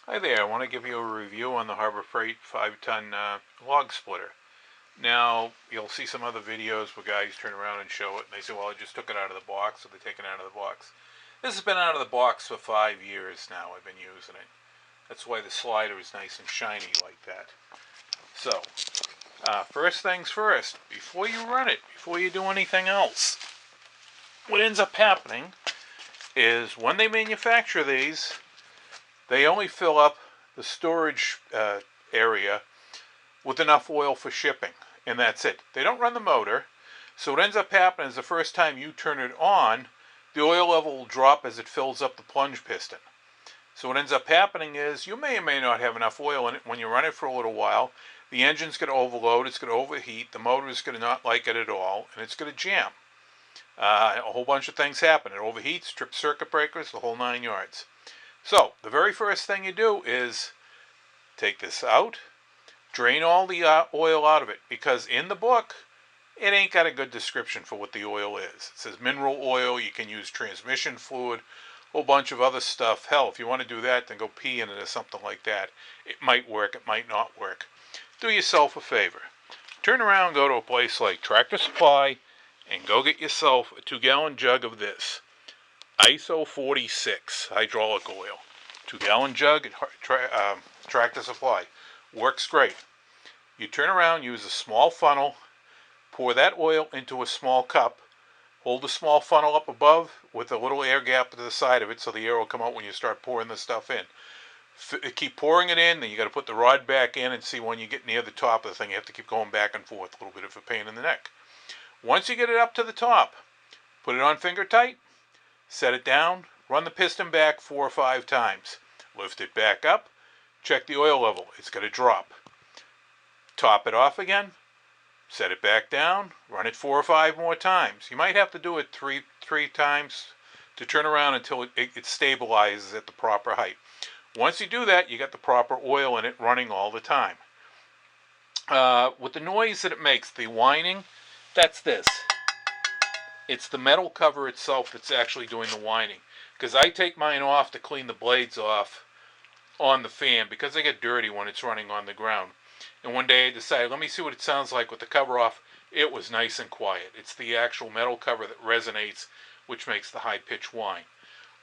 Hi there, I want to give you a review on the Harbor Freight 5-ton log splitter. Now, you'll see some other videos where guys turn around and show it, and they say, well, I just took it out of the box, so they take it out of the box. This has been out of the box for 5 years now. I've been using it. That's why the slider is nice and shiny like that. So, first things first, before you run it, before you do anything else, what ends up happening is when they manufacture these, they only fill up the storage area with enough oil for shipping, and that's it. They don't run the motor, so what ends up happening is the first time you turn it on, the oil level will drop as it fills up the plunge piston. So what ends up happening is you may or may not have enough oil in it. When you run it for a little while, the engine's going to overload, it's going to overheat, the motor is going to not like it at all, and it's going to jam. A whole bunch of things happen. It overheats, trips circuit breakers, the whole 9 yards. So the very first thing you do is take this out, drain all the oil out of it, because in the book it ain't got a good description for what the oil is. It says mineral oil, you can use transmission fluid, a whole bunch of other stuff. Hell, if you want to do that, then go pee in it or something like that. It might work, it might not work. Do yourself a favor. Turn around and go to a place like Tractor Supply and go get yourself a 2-gallon jug of this. ISO 46 hydraulic oil. 2-gallon jug at Tractor Supply. Works great. You turn around, use a small funnel, pour that oil into a small cup, hold the small funnel up above with a little air gap to the side of it so the air will come out when you start pouring the stuff in. Keep pouring it in, then you got to put the rod back in and see when you get near the top of the thing, you have to keep going back and forth, a little bit of a pain in the neck. Once you get it up to the top, put it on finger tight, set it down, run the piston back 4 or 5 times. Lift it back up, check the oil level. It's going to drop. Top it off again, set it back down, run it 4 or 5 more times. You might have to do it three times to turn around until it stabilizes at the proper height. Once you do that, you got the proper oil in it running all the time. With the noise that it makes, the whining, that's this. It's the metal cover itself that's actually doing the whining. Because I take mine off to clean the blades off on the fan because they get dirty when it's running on the ground. And one day I decided, let me see what it sounds like with the cover off. It was nice and quiet. It's the actual metal cover that resonates, which makes the high-pitched whine.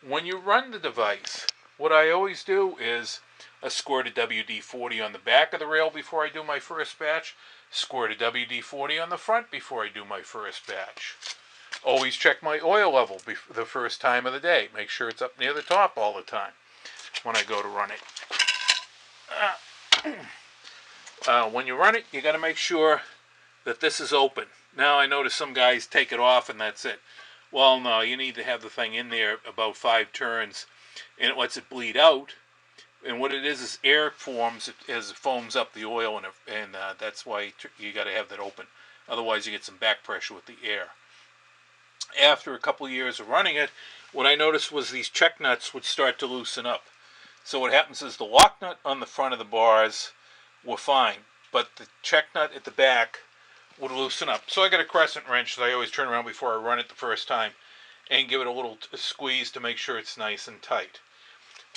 When you run the device, what I always do is a squirt of WD-40 on the back of the rail before I do my first batch, squirt of WD-40 on the front before I do my first batch. Always check my oil level the first time of the day. Make sure it's up near the top all the time when I go to run it. When you run it, you got to make sure that this is open. Now I notice some guys take it off and that's it. Well, no, you need to have the thing in there about 5 turns, and it lets it bleed out. And what it is air forms as it foams up the oil, and that's why you got to have that open. Otherwise, you get some back pressure with the air. After a couple of years of running it, what I noticed was these check nuts would start to loosen up. So what happens is the lock nut on the front of the bars were fine, but the check nut at the back would loosen up. So I got a crescent wrench that I always turn around before I run it the first time and give it a little squeeze to make sure it's nice and tight.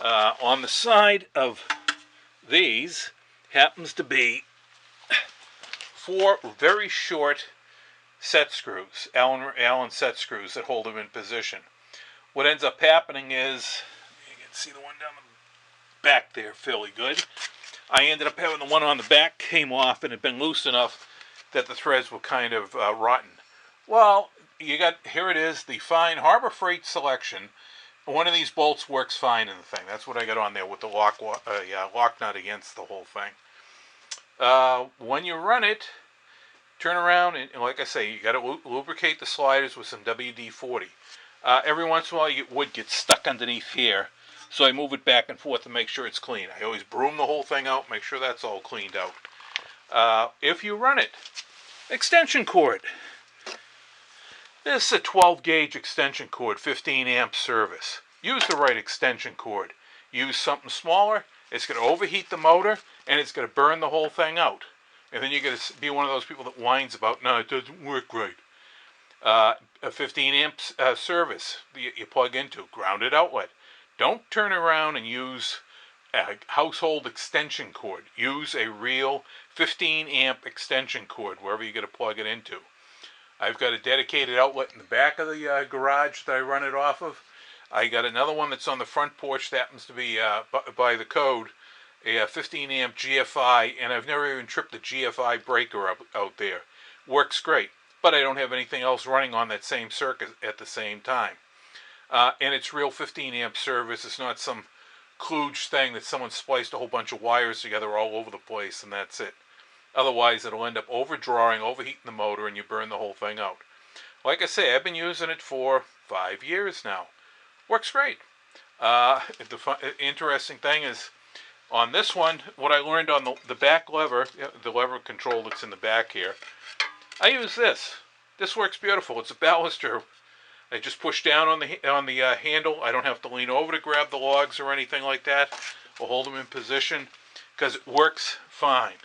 On the side of these happens to be 4 very short set screws, Allen set screws that hold them in position. What ends up happening is, you can see the one down the back there fairly good. I ended up having the one on the back came off and had been loose enough that the threads were kind of rotten. Well, here it is, the fine Harbor Freight selection. One of these bolts works fine in the thing. That's what I got on there with the lock nut against the whole thing. When you run it, turn around and like I say, you got to lubricate the sliders with some WD-40. Every once in a while, wood gets stuck underneath here, so I move it back and forth to make sure it's clean. I always broom the whole thing out, make sure that's all cleaned out. If you run it, extension cord. This is a 12-gauge extension cord, 15 amp service. Use the right extension cord. Use something smaller, it's going to overheat the motor, and it's going to burn the whole thing out. And then you're going to be one of those people that whines about, no, it doesn't work right. A 15 amp service you plug into, grounded outlet. Don't turn around and use household extension cord. Use a real 15 amp extension cord wherever you're going to plug it into. I've got a dedicated outlet in the back of the garage that I run it off of. I got another one that's on the front porch that happens to be by the code, a 15 amp GFI, and I've never even tripped the GFI breaker out there. Works great, but I don't have anything else running on that same circuit at the same time. And it's real 15 amp service. It's not some kludge thing that someone spliced a whole bunch of wires together all over the place and that's it. Otherwise, it'll end up overdrawing, overheating the motor, and you burn the whole thing out. Like I say, I've been using it for 5 years now. Works great. The interesting thing is, on this one, what I learned on the back lever, the lever control that's in the back here, I use this. This works beautiful. It's a baluster. I just push down on the handle. I don't have to lean over to grab the logs or anything like that. I'll hold them in position because it works fine.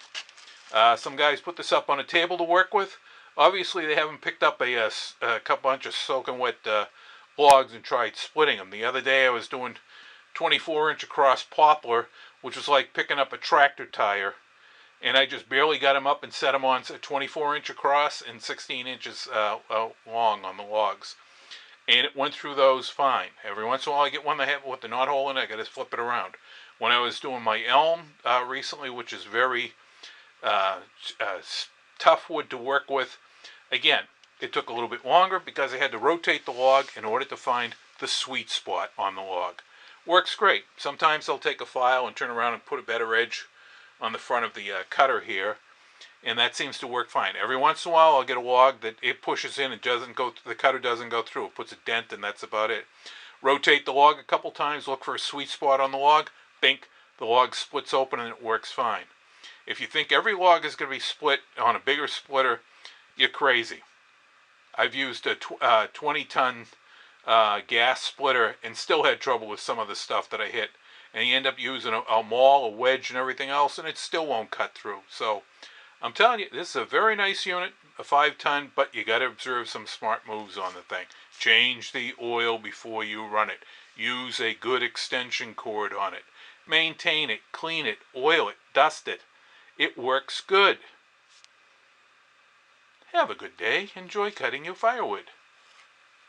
Some guys put this up on a table to work with. Obviously, they haven't picked up a bunch of soaking wet logs and tried splitting them. The other day, I was doing 24-inch across Poplar, which was like picking up a tractor tire. And I just barely got them up and set them on 24-inch across and 16 inches long on the logs. And it went through those fine. Every once in a while, I get one that has with the knot hole in it. I got to flip it around. When I was doing my elm recently, which is very tough wood to work with, again, it took a little bit longer because I had to rotate the log in order to find the sweet spot on the log. Works great. Sometimes I'll take a file and turn around and put a better edge on the front of the cutter here, and that seems to work fine. Every once in a while I'll get a log that it pushes in and the cutter doesn't go through. It puts a dent and that's about it. Rotate the log a couple times, look for a sweet spot on the log, bink, the log splits open and it works fine. If you think every log is going to be split on a bigger splitter, you're crazy. I've used a 20-ton gas splitter and still had trouble with some of the stuff that I hit. And you end up using a maul, a wedge, and everything else, and it still won't cut through. So I'm telling you, this is a very nice unit, a 5-ton, but you got to observe some smart moves on the thing. Change the oil before you run it. Use a good extension cord on it. Maintain it, clean it, oil it, dust it. It works good. Have a good day. Enjoy cutting your firewood.